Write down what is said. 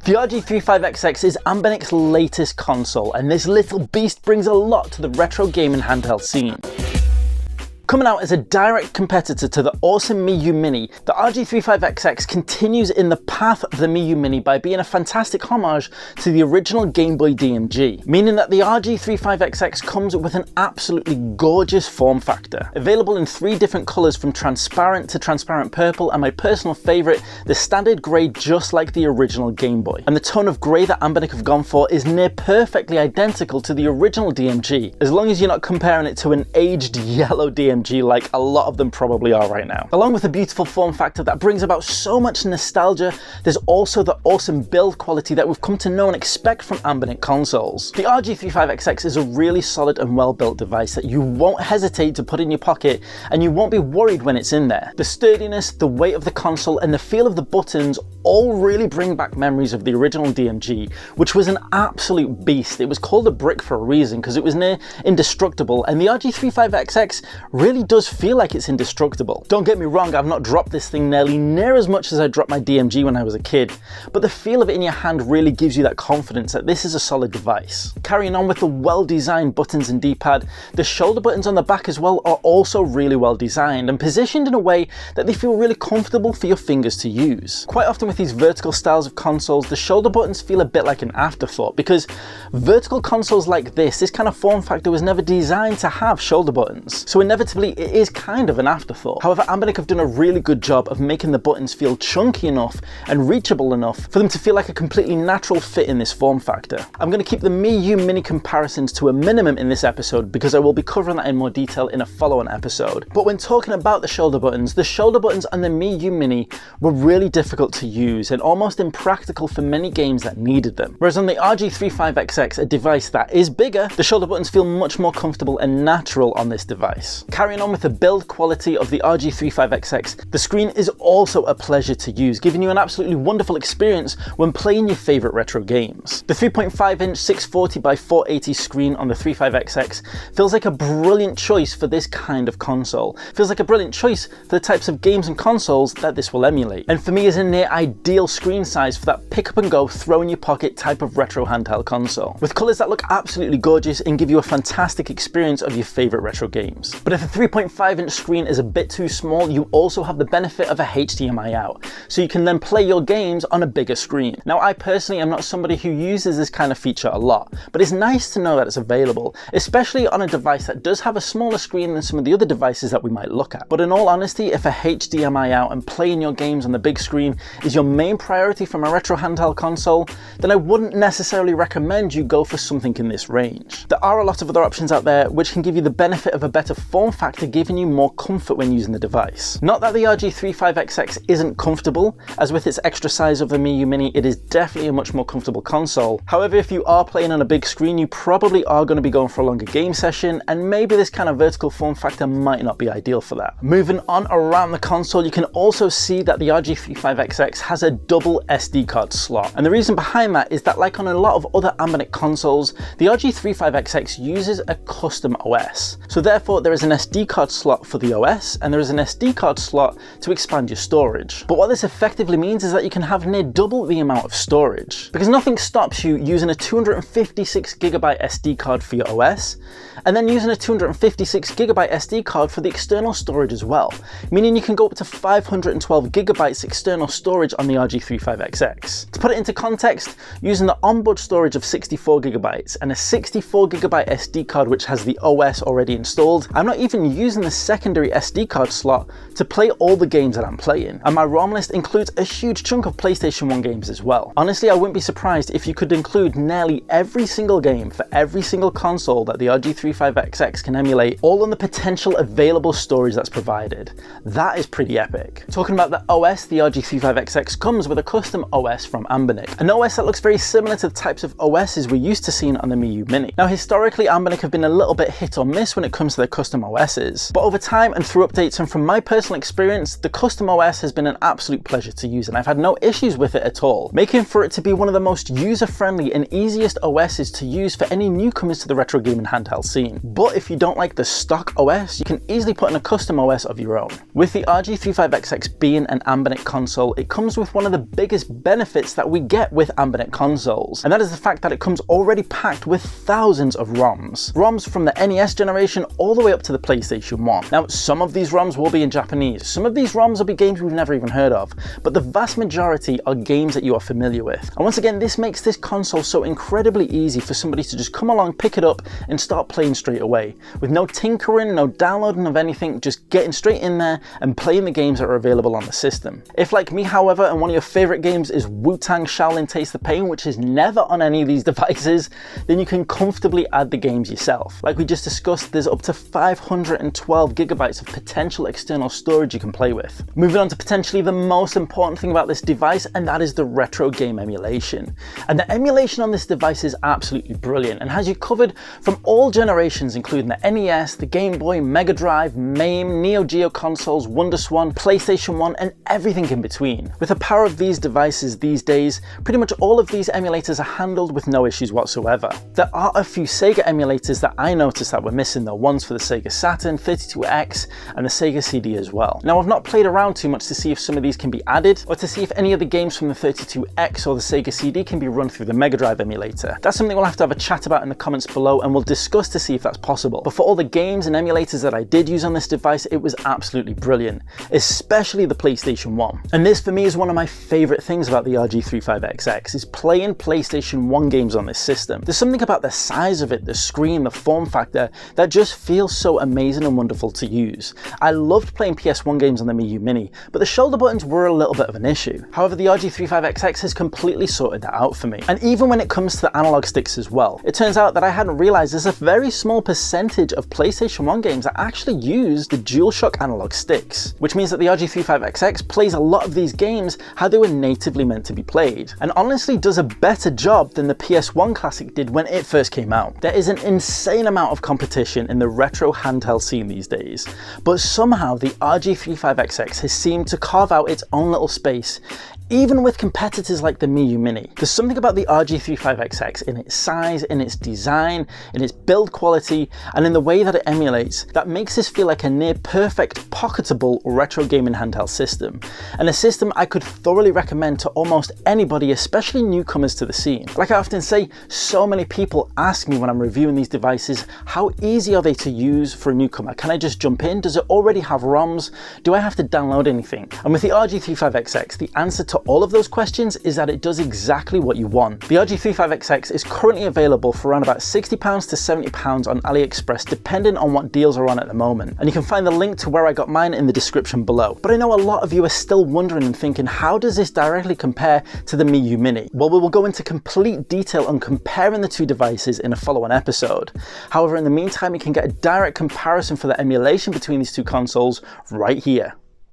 The RG35XX is Ambernic's latest console, and this little beast brings a lot to the retro gaming handheld scene. Coming out as a direct competitor to the awesome Miyoo Mini, the RG35XX continues in the path of the Miyoo Mini by being a fantastic homage to the original Game Boy DMG, meaning that the RG35XX comes with an absolutely gorgeous form factor. Available in 3 different colours from transparent to transparent purple, and my personal favourite, the standard grey just like the original Game Boy. And the tone of grey that Ambernic have gone for is near perfectly identical to the original DMG, as long as you're not comparing it to an aged yellow DMG like a lot of them probably are right now. Along with a beautiful form factor that brings about so much nostalgia, there's also the awesome build quality that we've come to know and expect from Ambernic consoles. The RG35XX is a really solid and well built device that you won't hesitate to put in your pocket, and you won't be worried when it's in there. The sturdiness, the weight of the console, and the feel of the buttons all really bring back memories of the original DMG, which was an absolute beast. It was called a brick for a reason because it was near indestructible, and the RG35XX really does feel like it's indestructible. Don't get me wrong, I've not dropped this thing near as much as I dropped my DMG when I was a kid, but the feel of it in your hand really gives you that confidence that this is a solid device. Carrying on with the well-designed buttons and D-pad, the shoulder buttons on the back as well are also really well designed and positioned in a way that they feel really comfortable for your fingers to use. Quite often with these vertical styles of consoles, the shoulder buttons feel a bit like an afterthought because vertical consoles like this kind of form factor was never designed to have shoulder buttons. So inevitably it is kind of an afterthought. However, Ambernic have done a really good job of making the buttons feel chunky enough and reachable enough for them to feel like a completely natural fit in this form factor. I'm going to keep the Miyoo Mini comparisons to a minimum in this episode because I will be covering that in more detail in a follow-on episode. But when talking about the shoulder buttons on the Miyoo Mini were really difficult to use and almost impractical for many games that needed them. Whereas on the RG35XX, a device that is bigger, the shoulder buttons feel much more comfortable and natural on this device. Carrying on with the build quality of the RG35XX, the screen is also a pleasure to use, giving you an absolutely wonderful experience when playing your favourite retro games. The 3.5-inch 640 by 480 screen on the 35XX feels like a brilliant choice for this kind of console. Feels like a brilliant choice for the types of games and consoles that this will emulate. And for me is a near ideal screen size for that pick up and go, throw in your pocket type of retro handheld console. With colours that look absolutely gorgeous and give you a fantastic experience of your favourite retro games. But if a 3.5-inch screen is a bit too small, you also have the benefit of a HDMI out, so you can then play your games on a bigger screen. Now, I personally am not somebody who uses this kind of feature a lot, but it's nice to know that it's available, especially on a device that does have a smaller screen than some of the other devices that we might look at. But in all honesty, if a HDMI out and playing your games on the big screen is your main priority from a retro handheld console, then I wouldn't necessarily recommend you go for something in this range. There are a lot of other options out there which can give you the benefit of a better form factor, giving you more comfort when using the device. Not that the RG35XX isn't comfortable, as with its extra size of the Miyoo Mini, it is definitely a much more comfortable console. However, if you are playing on a big screen, you probably are going to be going for a longer game session, and maybe this kind of vertical form factor might not be ideal for that. Moving on around the console, you can also see that the RG35XX has a double SD card slot. And the reason behind that is that, like on a lot of other Ambernic consoles, the RG35XX uses a custom OS. So therefore, there is an SD card slot for the OS, and there is an SD card slot to expand your storage. But what this effectively means is that you can have near double the amount of storage, because nothing stops you using a 256GB SD card for your OS, and then using a 256GB SD card for the external storage as well, meaning you can go up to 512GB external storage on the RG35XX. To put it into context, using the onboard storage of 64GB and a 64GB SD card which has the OS already installed, I'm not even using the secondary SD card slot to play all the games that I'm playing, and my ROM list includes a huge chunk of PlayStation 1 games as well. Honestly, I wouldn't be surprised if you could include nearly every single game for every single console that the RG35XX can emulate, all on the potential available storage that's provided. That is pretty epic. Talking about the OS, the RG35XX comes with a custom OS from Ambernic, an OS that looks very similar to the types of OSs we're used to seeing on the Miyoo Mini. Now, historically, Ambernic have been a little bit hit or miss when it comes to their custom OS OSs. But over time and through updates and from my personal experience, the custom OS has been an absolute pleasure to use and I've had no issues with it at all, making for it to be one of the most user-friendly and easiest OSs to use for any newcomers to the retro gaming handheld scene. But if you don't like the stock OS, you can easily put in a custom OS of your own. With the RG35XX being an Ambernic console, it comes with one of the biggest benefits that we get with Ambernic consoles, and that is the fact that it comes already packed with thousands of ROMs. ROMs from the NES generation all the way up to the PlayStation 1. Now, some of these ROMs will be in Japanese, some of these ROMs will be games we've never even heard of, but the vast majority are games that you are familiar with. And once again, this makes this console so incredibly easy for somebody to just come along, pick it up, and start playing straight away. With no tinkering, no downloading of anything, just getting straight in there and playing the games that are available on the system. If like me, however, and one of your favorite games is Wu-Tang Shaolin Taste the Pain, which is never on any of these devices, then you can comfortably add the games yourself. Like we just discussed, there's up to 512 gigabytes of potential external storage you can play with. Moving on to potentially the most important thing about this device, and that is the retro game emulation. And the emulation on this device is absolutely brilliant and has you covered from all generations, including the NES, the Game Boy, Mega Drive, MAME, Neo Geo consoles, WonderSwan, PlayStation 1, and everything in between. With the power of these devices these days, pretty much all of these emulators are handled with no issues whatsoever. There are a few Sega emulators that I noticed that were missing though, ones for the Sega Saturn, 32X, and the Sega CD as well. Now I've not played around too much to see if some of these can be added, or to see if any of the games from the 32X or the Sega CD can be run through the Mega Drive emulator. That's something we'll have to have a chat about in the comments below, and we'll discuss to see if that's possible. But for all the games and emulators that I did use on this device, it was absolutely brilliant, especially the PlayStation 1. And this for me is one of my favorite things about the RG35XX, is playing PlayStation 1 games on this system. There's something about the size of it, the screen, the form factor, that just feels so amazing and wonderful to use. I loved playing PS1 games on the Miyoo Mini, but the shoulder buttons were a little bit of an issue. However, the RG35XX has completely sorted that out for me. And even when it comes to the analog sticks as well, it turns out that I hadn't realized there's a very small percentage of PlayStation 1 games that actually use the DualShock analog sticks, which means that the RG35XX plays a lot of these games how they were natively meant to be played, and honestly does a better job than the PS1 Classic did when it first came out. There is an insane amount of competition in the retro handheld scene these days, but somehow the RG35XX has seemed to carve out its own little space, even with competitors like the Miyoo Mini. There's something about the RG35XX in its size, in its design, in its build quality, and in the way that it emulates that makes this feel like a near perfect pocketable retro gaming handheld system, and a system I could thoroughly recommend to almost anybody, especially newcomers to the scene. Like I often say, so many people ask me when I'm reviewing these devices, how easy are they to use for a newcomer? Can I just jump in? Does it already have ROMs? Do I have to download anything? And with the RG35XX, the answer to all of those questions is that it does exactly what you want. The RG35XX is currently available for around about £60 to £70 on AliExpress, depending on what deals are on at the moment. And you can find the link to where I got mine in the description below. But I know a lot of you are still wondering and thinking, how does this directly compare to the Miyoo Mini? Well, we will go into complete detail on comparing the two devices in a follow-on episode. However, in the meantime, you can get a direct comparison for the emulation between these two consoles right here.